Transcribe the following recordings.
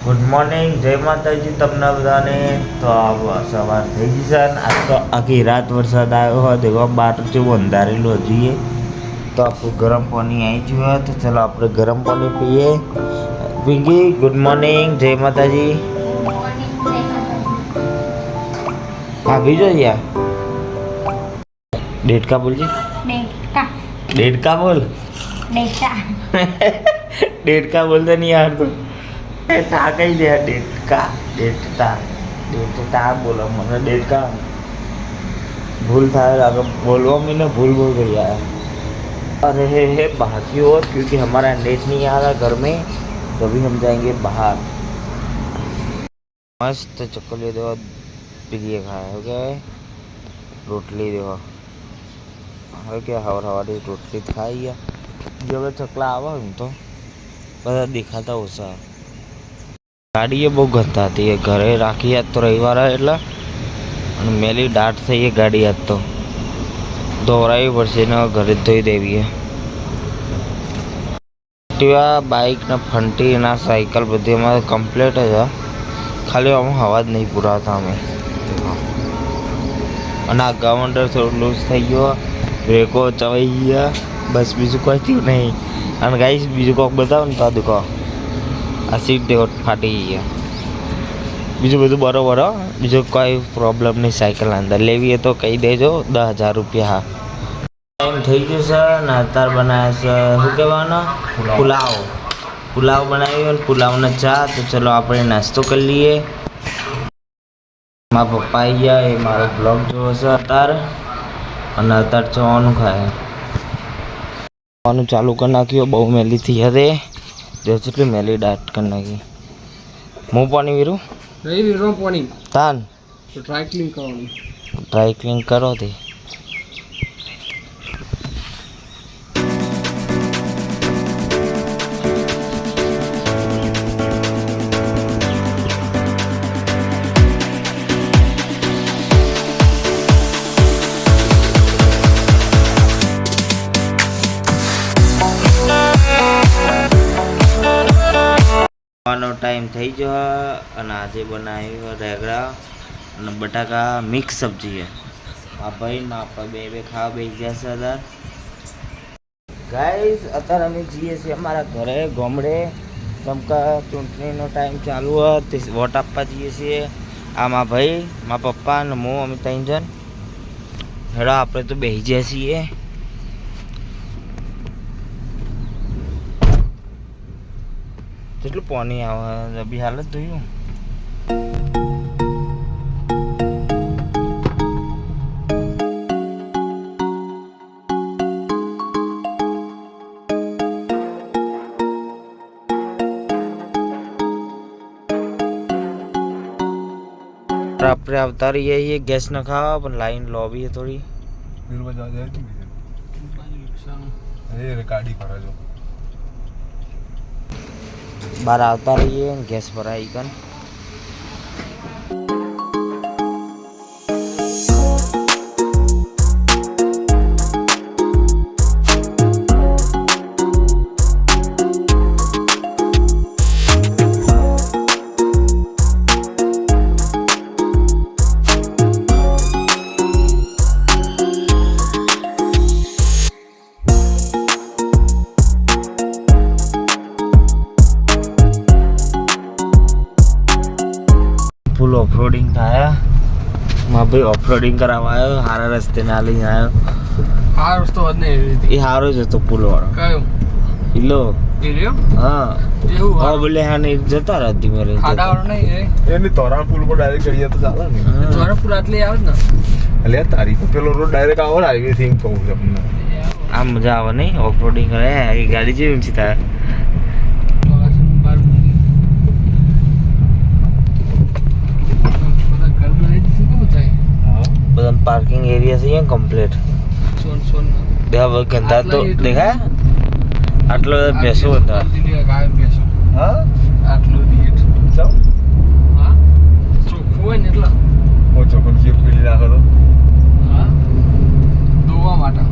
Good morning, જય માતાજી તમને બધાને. તો સવાર થઈ ગઈ છે ને આજ તો આખી રાત વરસાદ આવ્યો હોય દેખો બાર જેવું અંધારેલું હજીએ. તો આપણું ગરમ પાણી આવી ગયું હોય તો ચાલો આપણે ગરમ પાણી પીએ. પિંકી ગુડ મોર્નિંગ, જય માતાજી. ભાભી જો યાર डेटका बोल जी. डेटका बोल. डेटका बोलते नहीं यार तो टा कही दे. डेटका बोलो मैंने डेटका भूल था अगर बोलवा मैंने भूल गई यार. अरे है बाकी और क्योंकि हमारा नेट नहीं आ रहा घर में तो अभी हम जाएंगे बाहर. मस्त चक्कर दो पीलिए खाए हो गया रोटली देवा હવે કે હવારી રોટલી ખાઈ ગયા જો હવે ચકલા આવે ને તો બધા દેખાતા ઓછા. ગાડી એ બહુ ગંદા હતી એ ઘરે રાખી આજ તો રવિવાર એટલે અને મેલી દાટ થઈ એ ગાડી આજ તો ધોવરાવી પડશે ને ઘરે જ ધોઈ દેવી. એક્ટિવા બાઇક ને ફંટી ના સાયકલ બધી અમારે કમ્પ્લીટ જ ખાલી આમાં હવા જ નહીં પુરાતા અમે. અને આ ગાવન્ડર થોડું લૂઝ થઈ ગયો બ્રેકો ચવાઈ ગયા બસ બીજું કોઈ થયું નહીં. અને ગાઈસ બીજું કોક બતાવો ને તો દુખો આ સીટ દેવો ફાટી ગયા. બીજું બધું બરોબર હો બીજું કોઈ પ્રોબ્લેમ નહીં. સાયકલ અંદર લેવી એ તો કહી દેજો 10,000 રૂપિયા. હા ટાઈમ થઈ ગયું છે ને અત્યારે બનાવ્યા છે શું કહેવાનો પુલાવ બનાવ્યો ને પુલાવને ચા. તો ચલો આપણે નાસ્તો કરી લઈએ. મારા પપ્પા આવી ગયા એ મારો બ્લોગ જોવો છે અત્યારે અને અત્યારે ચવાનું ખાય ચવાનું ચાલુ કરી નાખ્યું. બહુ મેલી થઈ હતી જો કેટલી મેલી દાટ કરી નાખી. હું પાણી વીરું પાણી તાન ડ્રાય ક્લીન કરવાની ડ્રાય ક્લીન કરો તે. નો ટાઈમ થઈ ગયો અને આજે બનાવ્યું રેગડા અને બટાકા મિક્સ સબ્જી છે. આ ભાઈ ના બે ખાવા બેસી ગયા છે. અત્યારે ગાઈસ અત્યારે અમે જઈએ છીએ અમારા ઘરે ગામડે ચમકા ચૂંટણીનો ટાઈમ ચાલુ હોય તે વોટ આપવા જઈએ છીએ. આ મા ભાઈ મારા પપ્પા અને હું અમે 3 જણ હેડો આપણે તો બેસી ગયા છીએ. કેટલું પાણી આવે અભી હાલ જ ધોયું. આપણે આવતા રહીએ ગેસ ન ખાવા પણ લાઈન લોબી થોડી ગાડી ભરાજો बाहर आता रहिए गैस पर आई कन. फुल ऑफरोडिंग था वहाँ पे ऑफरोडिंग करावा आयो हारा रस्ते ना लई आयो. हार रस्तो वध नहीं ये हारो जो तो पुल वाળો કયો ઈલો ઈલ્યો હા એવું હા બોલે હા ને જતા રાતી મેરે ખાડા વાળો નહીં એની તોરણ પુલ પર ડાયરેક્ટ કરીએ તો ચાલે ને. તોરણ પુલ આટલે આવે ને એટલે તારી તો પેલો રોડ ડાયરેક્ટ આવો હાઈવે થી કહું છું તમને. આ મજા આવે નહીં ઓફરોડિંગ કરે એ ગાડી જેવી ઊંચી થાય. बदन पार्किंग एरिया से है कंप्लीट देखा गंदा तो देखा आटलो बेसो होता गाय बेसो हां आटलो दिएट चल हां ચોખ્ખું હોય ને એટલા ઓ ચોખ્ખું જે પીલી રાખો તો હા દોવા માટા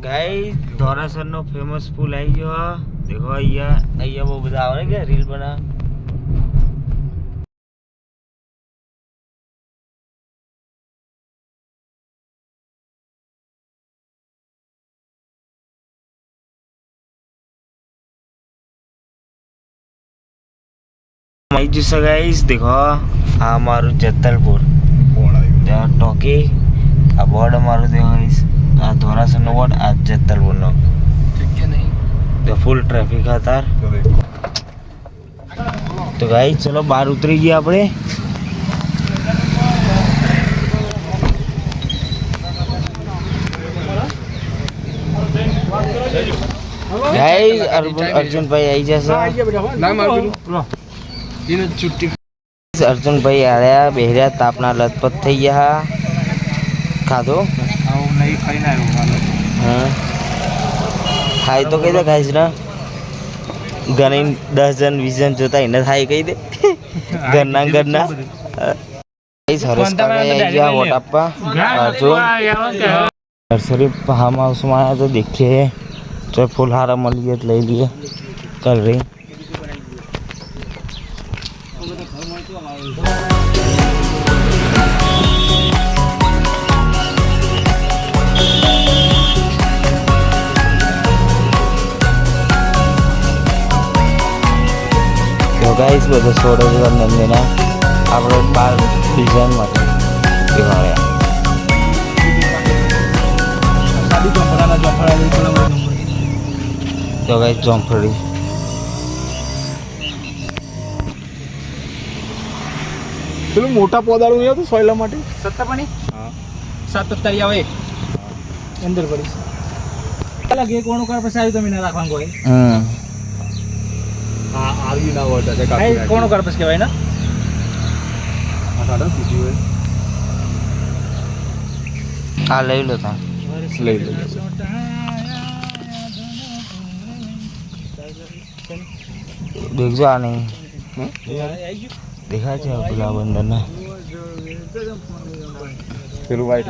ગાઈસ ધોરાસરનો ફેમસ પુલ આવી ગયો. देखो અહીંયા બહુ બધા આવે કે રીલ બના मैं जैसा गाइस देखो हमारू जत्तलपुर टॉकी आ बोर्ड हमारू देखो गाइस आ धोरासर नो बोर्ड आ जत्तलपुर नो ठीक है नहीं तो फुल ट्रैफिक था तो गाइस चलो बाहर उतरी गए अपने गाइस अर्जुन भाई आई जैसा अर्जुन भाई आ रहा बेहरिया तापना लथपथ थी गया खाधो नहीं खाई ना खाई तो कही दे खाई ना घनी 10 जन 20 जन जोता ही ना खाई कही दे घरना घरना हरेश काका वोटाप्पा अर्जुन नर्सरी फार्म हाउस में आया तो देखिए तो फूल हारा मिल गया ले लिए कर रही गाइस બધો સોડો જ નંદીના આપણે બાર ડિઝાઇન માટે દેખાડ્યા તો ગાઈસ જોંફળી પેલું મોટા પોદાળું નહીં હતું સોયલા માટે સત્તા પાણી હા 7 તારી આવે અંદર પડી અલગ એક કોણું કર પછી આવી તમે ના રાખવાનું કોઈ હા આવી ના હોય તો કાઈ કોણું કર પછી કહેવાય ને આ સાડા બીજી હોય આ લઈ લો તા લઈ લો देखो आ नहीं देखा है गुलाब अंदर ना પેલું વાઈટ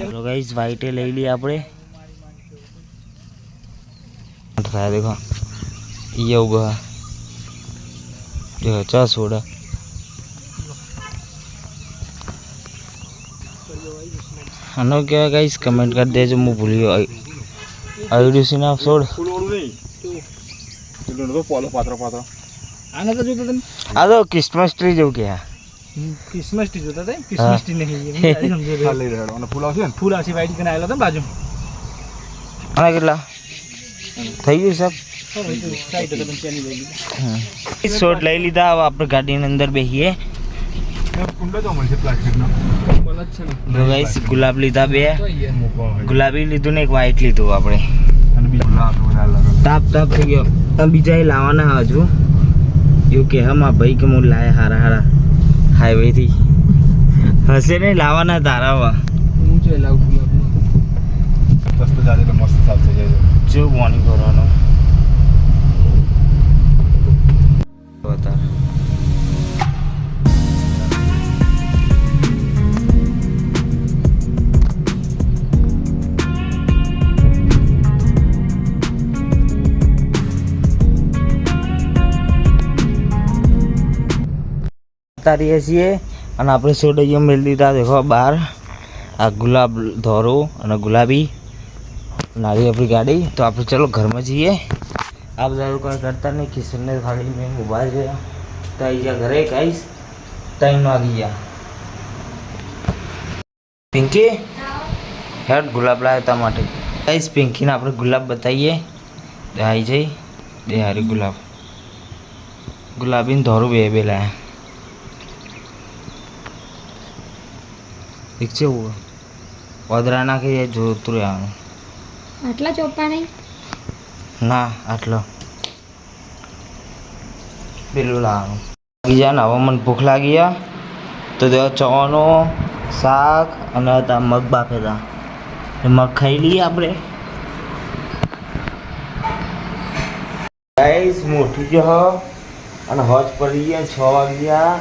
तो गाइस वाइट ले ली आपने था देखो ये उगा देखो चा सोडा अनो क्या गाइस कमेंट कर दे जो मुँह भूलियो आयुरुसी ना सोड પોલો પાત્ર પાત્ર આને તો જોતા તમે આ તો ક્રિસમસ ટ્રી જેવું કે ક્રિસમસ ટ્રી જોતા હતા ક્રિસમસ ટ્રી નહીં સમજો હા લઈ રહ્યો અને ફૂલ આવશે ને ફૂલ આસી વાઈટ કરીને આવેલા હતા બાજુ આના કેટલા થઈ ગયું સબ સાઈડ તો તમે પેલી લઈ લીધી શોટ લઈ લીધા હવે આપણે ગાડીની અંદર બેસીએ કુંડો તો મળશે પ્લાસ્ટિકનો બોલ જ છે ને તો ગાઈસ ગુલાબ લીધા બે ગુલાબી લીધું ને એક વ્હાઈટ લીધું આપણે અને બીજું લાલ તાપ તાપ થઈ ગયો તમે બીજા એ લાવવાના હજુ એવું કે હા મારા ભાઈ કે હું લાયા હારા હારા હાઈવે થી હશે ને લાવવાના તારા હું છે લાવું સસ્તો જાજે તો મસ્ત સાફ થઈ જાય જો મોર્નિંગ કરવાનો બતા રહીએ છીએ અને આપણે સોડૈયો મેળ દીધા દેખો બહાર આ ગુલાબ ધોરો અને ગુલાબી નારી આપણી ગાડી તો આપણે ચલો ઘરમાં જઈએ આ બધા લોકો કરતા નહીં કિશનને ખાલી મેં ઊભા છે તો આવી ગયા ઘરે કહીશ 3 વાગી ગયા પિંકી હેડ ગુલાબ લાવ્યા તા માટે કહીશ પિંકીને આપણે ગુલાબ બતાવીએ આવી જઈ બે હારી ગુલાબીને ધોરું બે લાવ્યા ઠીક છે વદરા નાખી જોતું રહેવાનું આટલા ચોપ્પા નહીં ના આટલો પેલું લાવવાનું લાગી જાય ને હવે મને ભૂખ લાગી ગયા તો તે ચવાનો શાક અને હતા મગ બાફેતા મગ ખાઈ લઈએ આપણે ગાઈસ મોટી જો અને હોજ પડી ગયા 6 વાગ્યા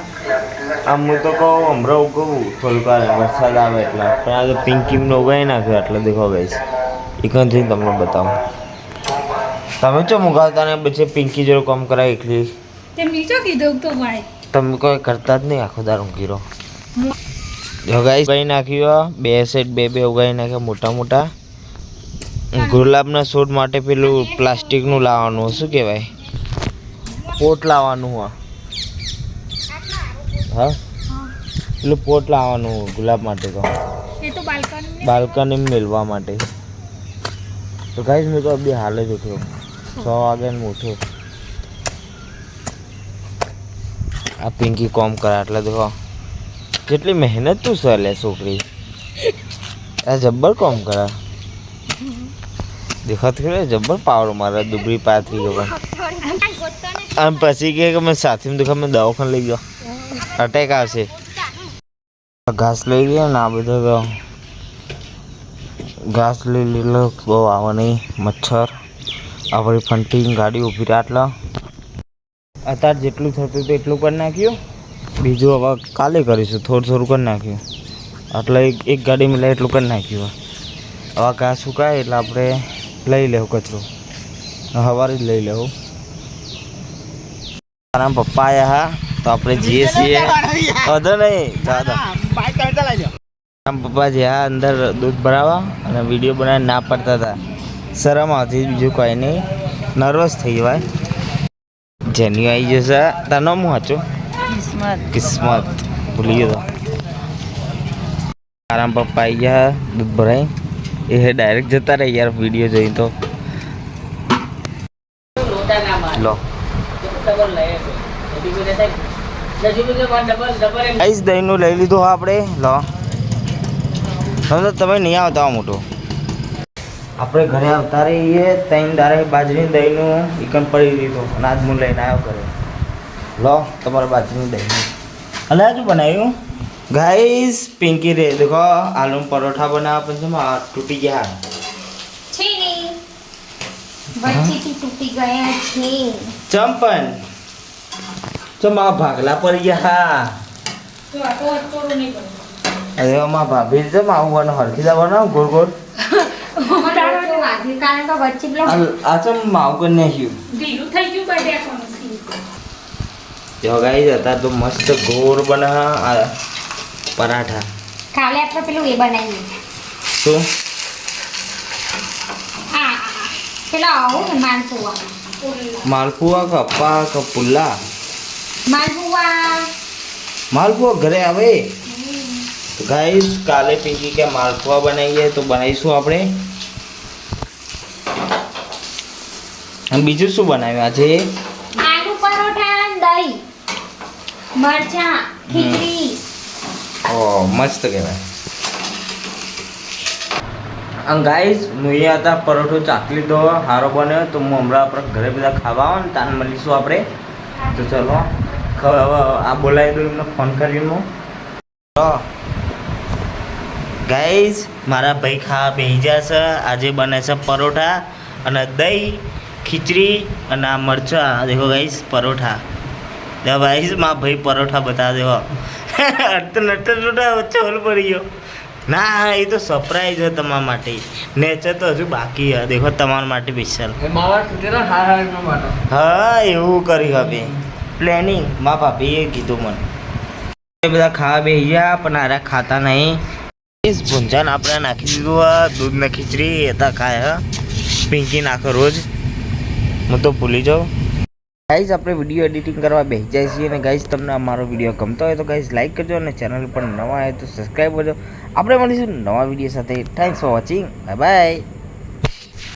આમ હું તો કહું હમણાં કહું થોડીક વાર વરસાદ આવે એટલે પણ આ તો પિંકીનો ઉગાઈ નાખ્યો એટલે દેખો ગાઈસ એકન જઈને તમને બતાવું. તમે ચો મુગાવતા ને પછી પિંકી જોડે કામ કરાય એકલી. તે મીઠો કીધું તો ભાઈ તમે કોઈ કરતા જ નહીં આખો દારૂ કીરો. જો ગાઈસ ઉગાઈ નાખ્યું બે સેટ બે ઉગાઈ નાખ્યા મોટા મોટા. ગુલાબના છોડ માટે પેલું પ્લાસ્ટિકનું લાવવાનું શું કહેવાય પોટ લાવવાનું હા પેલું પોટ લાવવાનું ગુલાબ માટે તો એ તો બાલ્કની બાલ્કની મેળવા માટે. તો ગાઈસ મેં તો અભી હાલ જ ઉઠ્યો 6 વાગ્યાનું ઉઠ્યો. આ પિંકી કોમ કરે એટલે દેખો કેટલી મહેનત તું છે લે છોકરી. આ જબ્બર કોમ કરે દેખાત કરે જબ્બર પાવર મારે દુબળી પાતરી ગયો. આમ પછી કે મેં સાથીમાં દેખા મેં દવાખાને લઈ ગયો અટેક આવશે. ઘાસ લઈ ગયા ને આ બધો ઘાસ લઈ લીધો બહુ આવે નહીં મચ્છર આપણી ફંટી ગાડી ઊભી રાટલા. અત્યારે જેટલું થતું હતું એટલું કરી નાખ્યું બીજું હવે કાલે કરીશું થોડું કરી નાખ્યું એટલે એક ગાડી મિલાય એટલું કરી નાખ્યું. હવે ઘાસ સુકાય એટલે આપણે લઈ લેવું કચરો સવારે જ લઈ લેવું. મારા પપ્પા આવ્યા હા તો આપણે જઈએ છીએ વધો નહીં પપ્પા જ્યાં અંદર દૂધ ભરાવા અને વિડીયો બનાવીને ના પડતા હતા શરમ આવતી બીજું કંઈ નહીં નર્વસ થઈ જવાય. જેન્યુ આવી જશે તાર નામ હું હતું કિસ્મત ભૂલી ગયો તો. મારા પપ્પા આવી ગયા દૂધ ભરાઈ એ ડાયરેક્ટ જતા રહે યાર વિડીયો જોઈ તો. લો ગાઈસ દહીંનું લઈ લીધું આપણે. લો સમજો તમે નહીં આવતા મોટું આપણે ઘરે આવતા રહીએ ત્યાં દારે બાજરીનું દહીંનું ઇકન પડી લીધું અને આજ હું લઈને આવ્યો ઘરે. લો તમારે બાજરીનું દહીં અને આજુ બનાવ્યું ગાઈસ પિંકી રે દેખો આલુ પરોઠા બનાવવા પછી તૂટી ગયા છે ને વચ્ચેથી તૂટી ગયા છે. ચંપન ચમા ભાગલા પડી ગયા. તો આ તો થોડું નહીં બને. અરે માં ભાભી છે માવું હરખી દા બનાવ ગોળ ગોળ. કારણ કે વચ્ચે આ ચમ માવું કરી નાખ્યું ઢીલું થઈ ગયું બટેકાનું. જો ગાઈસ હતા તો મસ્ત ગોળ બને આ પરાઠા. કાલે આપણે પેલું એ બનાવીએ શું હા પેલા આવું ને માલપુઆ માલપુઆ કપ્પા કપુલ્લા માલપુઆ ઘરે આવે. તો ગાઈસ કાલે પિંકી કે માલપુઆ બનાવીએ તો બનાવીશું આપણે. અને બીજું શું બનાવ્યું આજે આલુ પરોઠા દહીં મરચાં ખીચડી. ઓ મસ્ત કહેવાય. અને ગાઈસ હું અહીંયા હતા પરોઠો ચાખી લીધો સારો બન્યો તો હું હમણાં આપણે ઘરે બધા ખાવા આવે ને તાન મળીશું આપણે. તો ચલો હવે આ બોલાવી દઉં એમને ફોન કરીને હું. ગાઈસ મારા ભાઈ ખાવા બેસી જશે. આજે બને છે પરોઠા અને દહીં ખીચડી અને આ મરચાં દેખો ગાઈસ પરોઠા. દે ગાઈસ મારા ભાઈ પરોઠા બતા દેખો ચોલ પડી ગયો. ના એ તો સરપ્રાઈઝ છે તમારા માટે. નેચર તો હજુ બાકી છે દેખો તમારા માટે સ્પેશિયલ. હા એવું કરી હવે પ્લેનિંગ મા ભાભીએ કીધું મને. એ બધા ખાવા બેસી ગયા પણ આરા ખાતા નહીં. ભૂંજાને આપણે નાખી દીધું દૂધ ને ખીચડી હતા ખાય પિંકી નાખો રોજ હું તો ભૂલી જાઉં. ગાઈઝ આપણે વિડીયો એડિટિંગ કરવા બેસી જાય છીએ અને ગાઈઝ તમને અમારો વિડીયો ગમતો હોય તો ગાઈઝ લાઈક કરજો અને ચેનલ પર નવા આવે તો સબસ્ક્રાઈબ કરજો. આપણે મળીશું નવા વિડીયો સાથે. Thanks for watching. Bye bye.